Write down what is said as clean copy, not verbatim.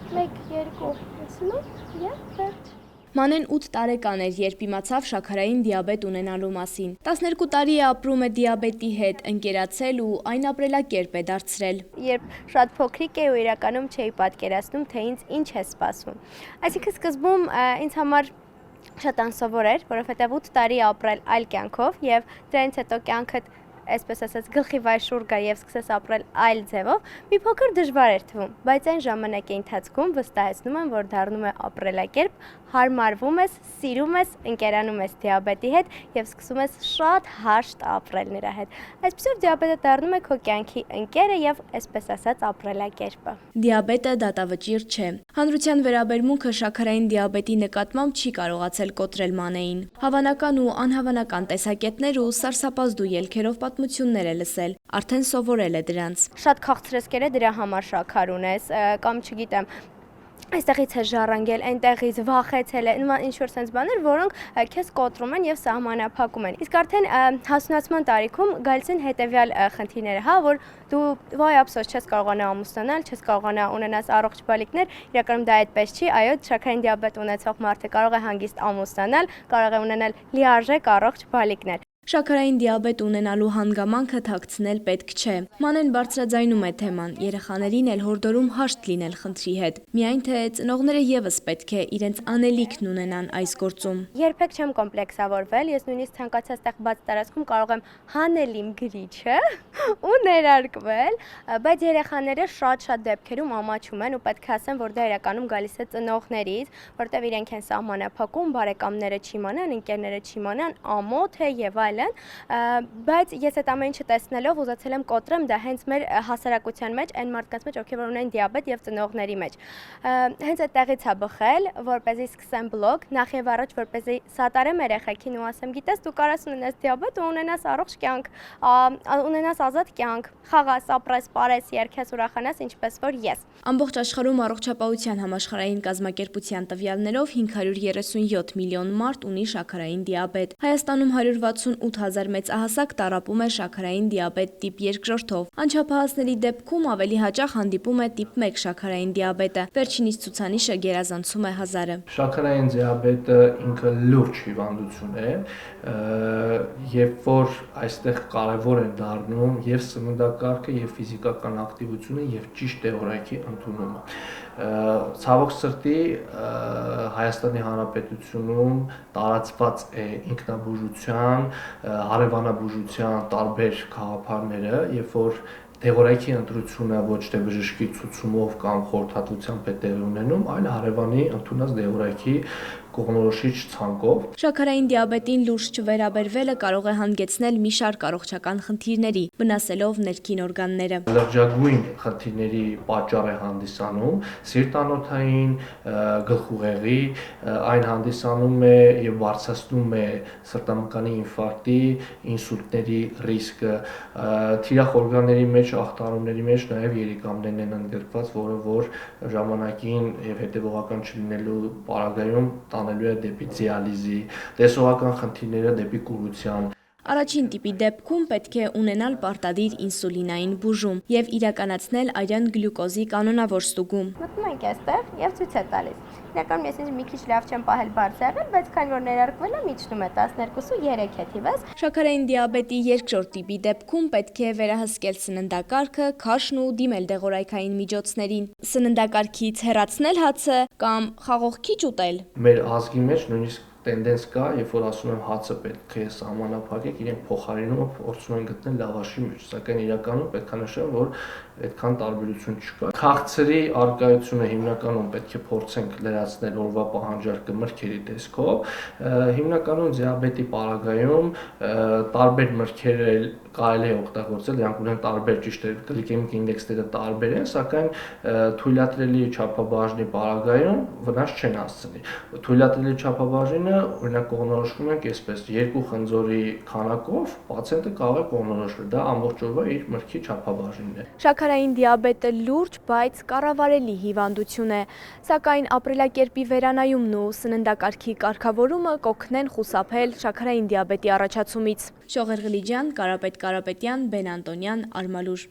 1-2 եւ վերջ։ Մանեն 8 տարեկան էր, երբ իմացավ շաքարային դիաբետ ունենալու մասին։ 12 տարի է ապրում է դիաբետի հետ, ընկերացել ու այն ապրելակերպ է դարձրել։ Երբ շատ փոքրիկ էի ու իրականում չէի պատկերացնում, թե ինձ ինչ է սպասում։ Այսինքն սկզբում ինձ համար շատ անսովոր էր, որովհետև 8 տարի ապրել այլ կյանքով եւ դրանից հետո կյանքդ այսպես ասած գլխի վայր շուռ գա եւ սկսես ապրել այլ ձևով, մի փոքր դժվար էր թվում, բայց այն ժամանակի ընթացքում վստահեցնում եմ, որ դառնում է ապրելակերպ, հարմարվում ես, սիրում ես, ընկերանում ես դիաբետի հետ եւ սկսում ես շատ հաշտ ապրել նրա հետ։ Այսպեսով դիաբետը դառնում է քո կյանքի ընկերը եւ այսպես ասած ապրելակերպը։ Դիաբետը դատավճիռ չէ։ Հանրության վերաբերմունքը շաքարային դիաբետի նկատմամբ չի կարողացել կոտրել Մանեին։ Հավանական ու անհավանական տեսակետներ ու սարսափազդու ելքերով պատմություններ է լսել, արդեն սովորել է դրանց։ Շատ քաղցրեսկեր է դրա համար շաքար ունես, կամ չգիտեմ, այստեղից է ժառանգել, այնտեղից վախեցել է, ինչ-որ sense բաներ, որոնք քեզ կոտրում են եւ սահմանափակում են։ Իսկ արդեն հասունացման տարիքում գալիս են հետեւյալ խնդիրները, հա, որ դու վայ ափսոս չես կարողանա ամուսնանալ, չես կարողանա ունենալ առողջ բալիկներ, իրականում դա այդպես չի, այո, շաքարային դիաբետ ունեցող մարդը կարող է հանգիստ ամուսնանալ, կարող է ունենալ լիարժեք առողջ բալիկներ։ Շաքարային դիաբետ ունենալու հանգամանքը թաքցնել պետք չէ։ Մանեն բարձրաձայնում է թեման, երեխաներին էլ հորդորում հաշտ լինել խնդրի հետ։ Միայն թե ծնողները եւս պետք է իրենց անելիքն ունենան այս գործում։ Երբեք չեմ կոմպլեքսավորվել, ես նույնիսկ ցանկացած տեղ բաց տարածքում կարող եմ հանել իմ գրիչը ու ներարկվել, բայց երեխաները շատ դեպքերում ամաչում են ու պետք է ասեմ, որ դա իրականում գալիս է ծնողներից, որտեղ իրենք են սահմանափակում, բարեկամները չիմանան, ընկերները չիմանան, ամոթ է եւ այլն, բայց ես այդ ամեն ինչը տեսնելով ուզեցել եմ կոտրեմ դա հենց մեր հասարակության մեջ, այն մարդկանց մեջ, ովքեր ունեն դիաբետ եւ ծնողների մեջ։ Հենց այդտեղից է բխել, որպեսզի սկսեմ բլոգ, նախ եւ առաջ որպեսզի սատարեմ երեխեքին ու ասեմ, գիտես, դու կարաս ունենաս դիաբետ ու ունենաս առողջ կյանք, ունենաս ազատ կյանք, խաղաս, ապրես, ապրես, երգես, ուրախանաս, ինչպես որ ես։ Ամբողջ աշխարհում առողջապահության համաշխարհային կազմակերպության տվյալներով 537 միլիոն մարդ ունի շաքարային դիաբետ։ Հայաստանում 168,000 մեծահասակ տառապում է շաքարային դիաբետ տիպ 2-ով։ Անչափահասների դեպքում ավելի հաճախ հանդիպում է տիպ 1 շաքարային դիաբետը։ Վերջինիս ցուցանիշը գերազանցում է 1000-ը։ Շաքարային դիաբետը ինքը լուրջ հիվանդություն է, երբ որ այստեղ կարևոր է դառնում եւ սննդակարգը եւ ֆիզիկական ակտիվությունը եւ ճիշտ տեղորայքի ընդունումը։ Ցավոք սրտի Հայաստանի Հանրապետությունում տարածված է ինքնաբուժության, հարևանաբուժության տարբեր գաղափարները, երբ որ տեղորայքի ընտրությունը ոչ թե բժշկի ցուցումով կամ խորհրդատվությամբ է տեղի ունենում, այլ հարևանի ընդունած տեղորայքի կողմնորոշիչ ցանկով։ Շաքարային դիաբետին լուրջ չվերաբերվելը կարող է հանգեցնել մի շարք առողջական խնդիրների, վնասելով ներքին օրգանները։ Լրջագույն խնդիրների պատճառ է հանդիսանում սիրտանոթային, գլխուղեղի, այն հանդիսանում է եւ բարձրացնում է սրտամկանի ինֆարկտի, ինսուլտների ռիսկը, թիրախ օրգանների մեջ, ախտարումների մեջ նաեւ երիկամներն են ընդգրկված, որը որ ժամանակին եւ հետեւողական չլինելու պարագայում տանելու է դեպի դիալիզի, տեսողական խնդիրները դեպի կուրության։ Առաջին տիպի դեպքում պետք է ունենալ պարտադիր ինսուլինային բուժում եւ իրականացնել արյան գլյուկոզի կանոնավոր ստուգում։ Մտնում ենք այստեղ եւ ցույց է տալիս։ Իրականում ես ինձ մի քիչ լավ չեմ պահել բարձրացել, բայց քանի որ ներարկվել եմ, իջնում է 12.3 է թիվս։ Շաքարային դիաբետի երկրորդ տիպի դեպքում պետք է վերահսկել սննդակարգը, քաշն ու դիմել դեղորայքային միջոցներին։ Սննդակարգից հեռացնել հացը կամ խաղող քիչ ուտել։ Մեր ազգի մեջ նույնիսկ տենդենս կա, երբ որ ասում եմ հացը պետք է սահմանափակեք, իրենք փոխարինում փորձում են գտնել լավաշի մեջ, սակայն իրականում պետք է նշեմ, որ այդքան տարբերություն չկա։ Քաղցրի արկայությունը հիմնականում պետք է փորձենք լրացնել օրվա պահանջարկը մրգերի տեսքով։ Հիմնականում դիաբետի պարագայում տարբեր մրգեր կարելի է օգտագործել, դրանք ունեն տարբեր ճիշտ է գլիկեմիկ ինդեքսները տարբեր են, սակայն թույլատրելի չափաբաժնի պարագայում վնաս չեն հասցնի։ Թույլատրելի չափաբաժինը օրինակ կողմնորոշվում ենք այսպես, 2 խնձորի քանակով պացիենտը կարող է կողմնորոշվել, դա ամբողջ օրվա իր մրգի չափաբաժինն է։ Շաքարային դիաբետը լուրջ, բայց կառավարելի հիվանդություն է, սակայն ապրելակերպի վերանայումն ու սննդակարգի կարգավորումը կօգնեն խուսափել շաքարային դիաբետի առաջացումից։ Շողեր Ղլիջյան, Կարապետ Կարապետյան, Բեն Անտոնյան, Արմալուր։